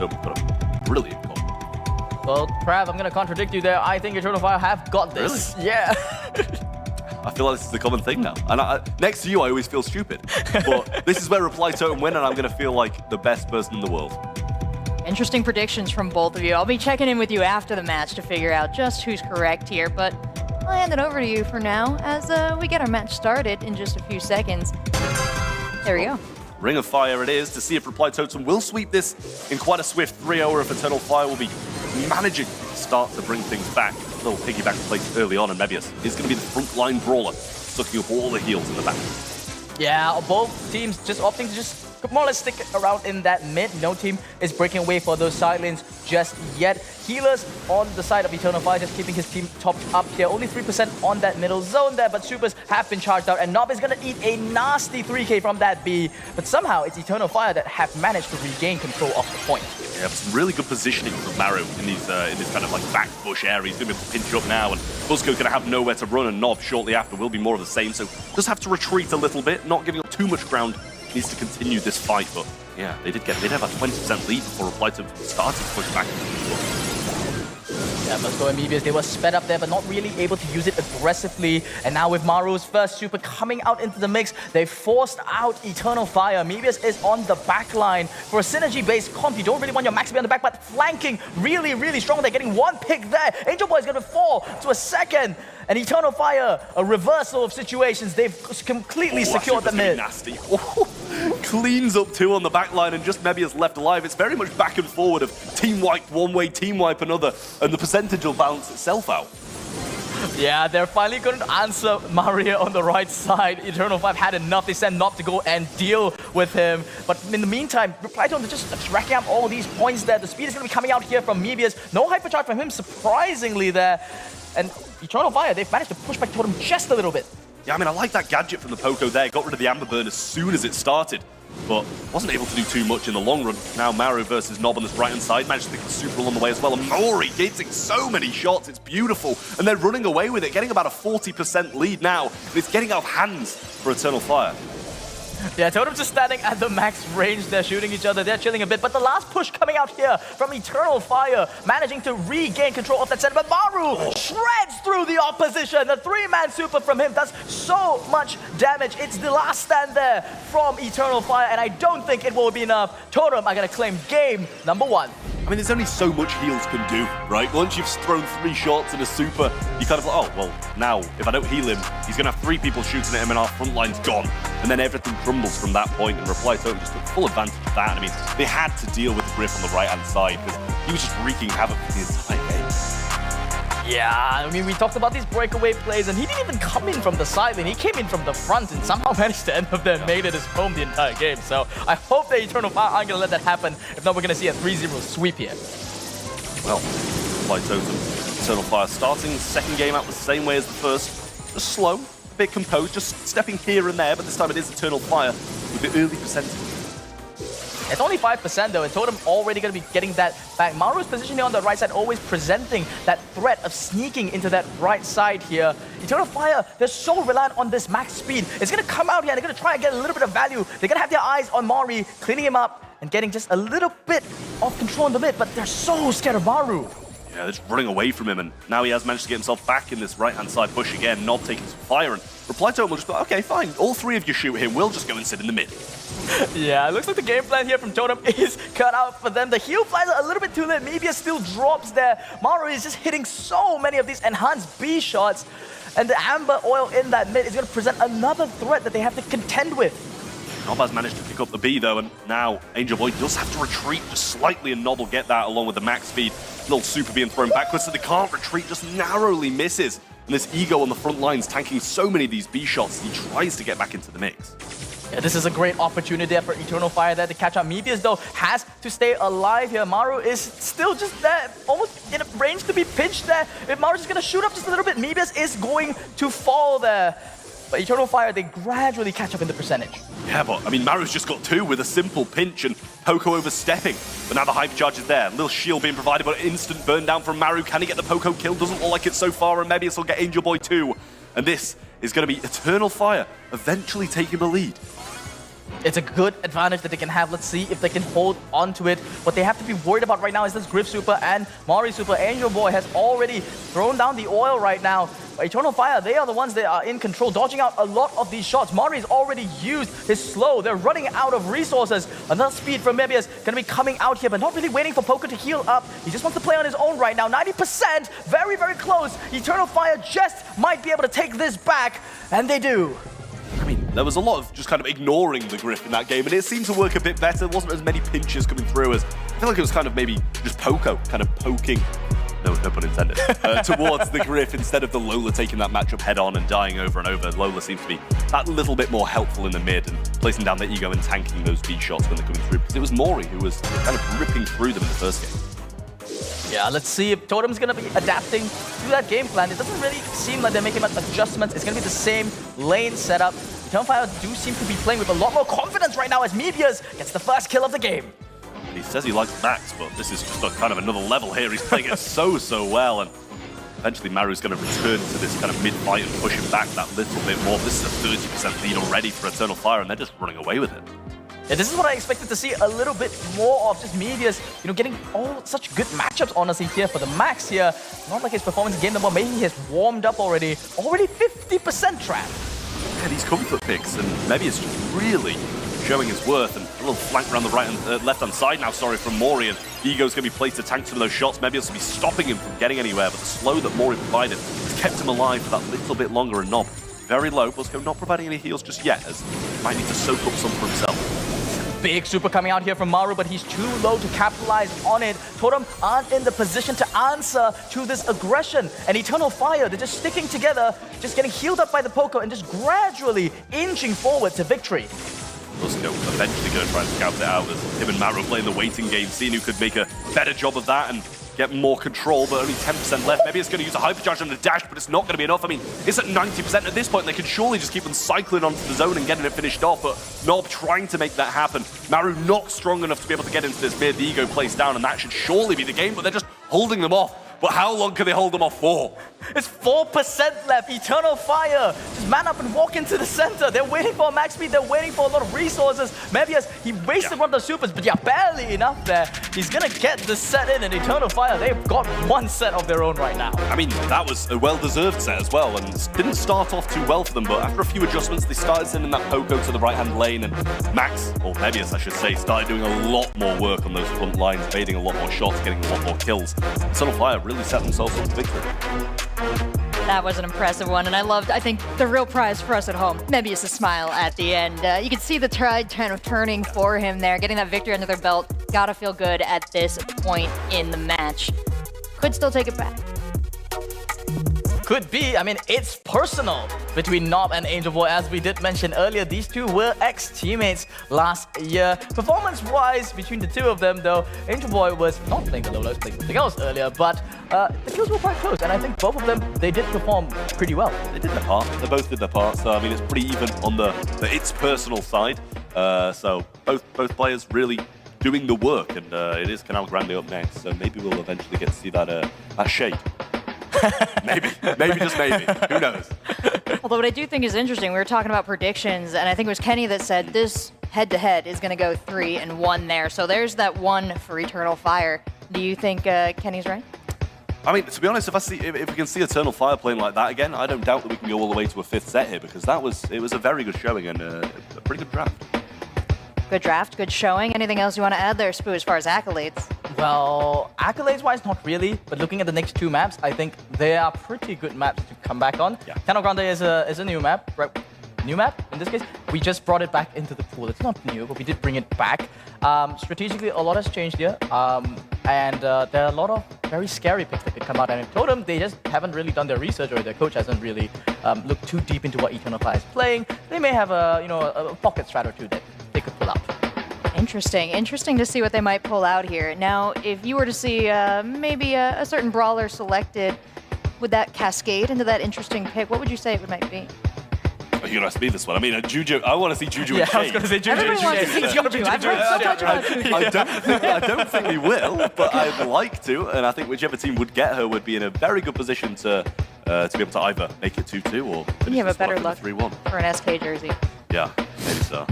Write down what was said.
Totem got a brilliant call. Well, Trav, I'm gonna contradict you there. I think Eternal Fire have got this. Really? Yeah. I feel like this is the common thing now. And next to you, I always feel stupid. But this is where Reply Totem win, and I'm going to feel like the best person in the world. Interesting predictions from both of you. I'll be checking in with you after the match to figure out just who's correct here, but I'll hand it over to you for now as we get our match started in just a few seconds. There we go. Ring of Fire it is to see if Reply Totem will sweep this in quite a swift 3-0, or if Eternal Fire will be managing to start to bring things back. A little piggyback place early on, and Mebius is going to be the frontline brawler, sucking up all the heals in the back. Yeah, both teams just opting to just more or less stick around in that mid. No team is breaking away for those side lanes just yet. Healers on the side of Eternal Fire just keeping his team topped up here. Only 3% on that middle zone there, but Supers have been charged out, and Nob is going to eat a nasty 3k from that B. But somehow it's Eternal Fire that have managed to regain control of the point. Yeah, some really good positioning from Maru in this kind of like back bush area. He's going to be able to pinch up now, and Buzzco's going to have nowhere to run, and Nob shortly after will be more of the same. So does have to retreat a little bit, not giving up too much ground. Needs to continue this fight, but yeah, they did have a 20% lead before Reply Totem started to push back. Yeah, Buzzco and Mebius, they were sped up there, but not really able to use it aggressively. And now with Maru's first super coming out into the mix, they forced out Eternal Fire. Mebius is on the back line. For a synergy-based comp, you don't really want your max to be on the back, but flanking really, really strong. They're getting one pick there. Angel Boy is going to fall to a second. And Eternal Fire, a reversal of situations. They've completely secured the mid. Nasty. Cleans up two on the back line, and just Mebius left alive. It's very much back and forward of team wipe one way, team wipe another, and the percentage will balance itself out. Yeah, they're finally going to answer Maria on the right side. Eternal 5 had enough. They sent Nob to go and deal with him. But in the meantime, Reply Totem just racking up all these points there. The speed is going to be coming out here from Mebius. No hypercharge from him, surprisingly there. And Eternal Fire, they've managed to push back Totem just a little bit. Yeah, I mean, I like that gadget from the Poco there. Got rid of the Amber Burn as soon as it started, but wasn't able to do too much in the long run. Now Maru versus Nob on this right-hand side. Managed to pick the super along the way as well. And Mori getting so many shots. It's beautiful. And they're running away with it, getting about a 40% lead now. And it's getting out of hands for Eternal Fire. Yeah, Totem's just standing at the max range. They're shooting each other. They're chilling a bit. But the last push coming out here from Eternal Fire, managing to regain control of that center. But Maru shreds through the opposition. The three-man super from him does so much damage. It's the last stand there from Eternal Fire, and I don't think it will be enough. Totem are going to claim game number 1. I mean, there's only so much heals can do, right? Once you've thrown 3 shots in a super, you kind of like, oh, well, now, if I don't heal him, he's going to have 3 people shooting at him and our front line's gone. And then everything crumbles from that point, and Reply Totem just took full advantage of that. I mean, they had to deal with the Griff on the right-hand side, because he was just wreaking havoc for the entire game. Yeah, I mean, we talked about these breakaway plays, and he didn't even come in from the side lane. He came in from the front and somehow managed to end up there, made it his home the entire game. So I hope the Eternal Fire aren't going to let that happen. If not, we're going to see a 3-0 sweep here. Well, Reply Totem, Eternal Fire starting the second game out the same way as the first. Just slow, a bit composed, just stepping here and there, but this time it is Eternal Fire with the early percentage. It's only 5% though, and Totem already going to be getting that back. Maru's position here on the right side, always presenting that threat of sneaking into that right side here. Eternal Fire, they're so reliant on this max speed. It's going to come out here, and they're going to try and get a little bit of value. They're going to have their eyes on Mori, cleaning him up, and getting just a little bit of control in the mid, but they're so scared of Maru. Yeah, they're just running away from him, and now he has managed to get himself back in this right-hand side push again. Nob taking some fire, and Reply Totem will just go, okay, fine, all 3 of you shoot him, we'll just go and sit in the mid. Yeah, it looks like the game plan here from Totem is cut out for them. The heal flies are a little bit too late. Mebius still drops there. Maru is just hitting so many of these enhanced B shots, and the Amber Oil in that mid is going to present another threat that they have to contend with. Nob has managed to pick up the B though, and now Angel Boy does have to retreat just slightly, and Nob will get that along with the max speed. Little super being thrown backwards, so they can't retreat, just narrowly misses. And this Ego on the front lines tanking so many of these B shots, he tries to get back into the mix. Yeah, this is a great opportunity there for Eternal Fire there to catch up. Mebius, though, has to stay alive here. Maru is still just there, almost in a range to be pinched there. If Maru's just going to shoot up just a little bit, Mebius is going to fall there. But Eternal Fire, they gradually catch up in the percentage. Yeah, but, I mean, Maru's just got 2 with a simple pinch and Poco overstepping. But now the hype charge is there. Little shield being provided, but instant burn down from Maru. Can he get the Poco kill? Doesn't look like it so far, and Mebius will get Angel Boy too. And this is going to be Eternal Fire eventually taking the lead. It's a good advantage that they can have. Let's see if they can hold on to it. What they have to be worried about right now is this Griff Super and Mari Super. Angel Boy has already thrown down the oil right now. Eternal Fire, they are the ones that are in control, dodging out a lot of these shots. Mari's already used his slow. They're running out of resources. Another speed from Mebius going to be coming out here, but not really waiting for Poker to heal up. He just wants to play on his own right now. 90%, very, very close. Eternal Fire just might be able to take this back, and they do. I mean, there was a lot of just kind of ignoring the Griff in that game, and it seemed to work a bit better. There wasn't as many pinches coming through as... I feel like it was kind of maybe just Poco kind of poking, no pun intended, towards the Griff instead of the Lola taking that matchup head-on and dying over and over. Lola seems to be that little bit more helpful in the mid and placing down their ego and tanking those D shots when they're coming through. Because it was Mori who was kind of ripping through them in the first game. Yeah, let's see if Totem's going to be adapting to that game plan. It doesn't really seem like they're making much adjustments. It's going to be the same lane setup. Eternal Fire do seem to be playing with a lot more confidence right now as Mebius gets the first kill of the game. He says he likes Max, but this is just a kind of another level here. He's playing it so well, and eventually Maru's going to return to this kind of mid-fight and push him back that little bit more. This is a 30% lead already for Eternal Fire, and they're just running away with it. Yeah, this is what I expected to see a little bit more of, just Mebius, getting all such good matchups, honestly, here for the Max here. Not like his performance in game number, maybe he has warmed up already. Already 50% trap. Yeah, these comfort picks, and maybe it's just really showing his worth, and a little flank around the left-hand side now, from Mori, and Ego's going to be placed to tank some of those shots. Maybe it's going to be stopping him from getting anywhere, but the slow that Mori provided has kept him alive for that little bit longer, and Nob very low. Bosco not providing any heals just yet, as he might need to soak up some for himself. Big super coming out here from Maru, but he's too low to capitalize on it. Totem aren't in the position to answer to this aggression. And Eternal Fire, they're just sticking together, just getting healed up by the Poco and just gradually inching forward to victory. Bosco eventually going to try and scout it out as him and Maru playing the waiting game, seeing who could make a better job of that and get more control, but only 10% left. Maybe it's going to use a hypercharge on the dash, but it's not going to be enough. I mean, it's at 90% at this point. They can surely just keep them cycling onto the zone and getting it finished off, but Nob trying to make that happen. Maru not strong enough to be able to get into this mid. The ego plays down, and that should surely be the game, but they're just holding them off. But how long can they hold them off for? It's 4% left. Eternal Fire. Just man up and walk into the center. They're waiting for max speed. They're waiting for a lot of resources. Mebius, he wasted one of the supers, but barely enough there. He's going to get the set in, and Eternal Fire, they've got one set of their own right now. I mean, that was a well-deserved set as well, and didn't start off too well for them, but after a few adjustments, they started sending that Poco to the right-hand lane, and Max, or Mebius, I should say, started doing a lot more work on those front lines, evading a lot more shots, getting a lot more kills. Eternal Fire really set themselves up for victory. That was an impressive one, and I think, the real prize for us at home, Mebius' smile at the end. You can see the tide kind of turning for him there, getting that victory under their belt. Gotta feel good at this point in the match. Could still take it back. Could be. I mean, it's personal between Nob and Angel Boy. As we did mention earlier, these two were ex-teammates last year. Performance-wise, between the two of them, though, Angel Boy was not playing the Lola, playing something else earlier, but the kills were quite close, and I think both of them, they did perform pretty well. They did their part. They both did their part, so I mean, it's pretty even on the it's personal side. So both players really doing the work, and it is Canal Grande up next, so maybe we'll eventually get to see that shade. maybe just maybe. Who knows? Although what I do think is interesting, we were talking about predictions, and I think it was Kenny that said this head-to-head is going to go 3-1 there. So there's that one for Eternal Fire. Do you think Kenny's right? I mean, to be honest, if we can see Eternal Fire playing like that again, I don't doubt that we can go all the way to a 5th set here, because it was a very good showing and a pretty good draft. Good draft, good showing. Anything else you want to add there, Spoo, as far as accolades? Well, accolades-wise, not really. But looking at the next two maps, I think they are pretty good maps to come back on. Yeah. Canal Grande is a new map, right? New map, in this case. We just brought it back into the pool. It's not new, but we did bring it back. Strategically, a lot has changed here. And there are a lot of very scary picks that could come out. And in Totem, they just haven't really done their research, or their coach hasn't really looked too deep into what Eternal Fire is playing. They may have a pocket strat or two that they could pull out. Interesting to see what they might pull out here. Now, if you were to see maybe a certain brawler selected, would that cascade into that interesting pick? What would you say it might be? You're going to ask me this one. I mean, Juju, I want to see Juju and Shade. I was going to say Juju and Shade. It's going to be Juju. I've heard so much about Juju. I don't think we will, but I'd like to, and I think whichever team would get her would be in a very good position to be able to either make it 2-2 or you have a better luck 3-1 for an SK jersey. Yeah, maybe so.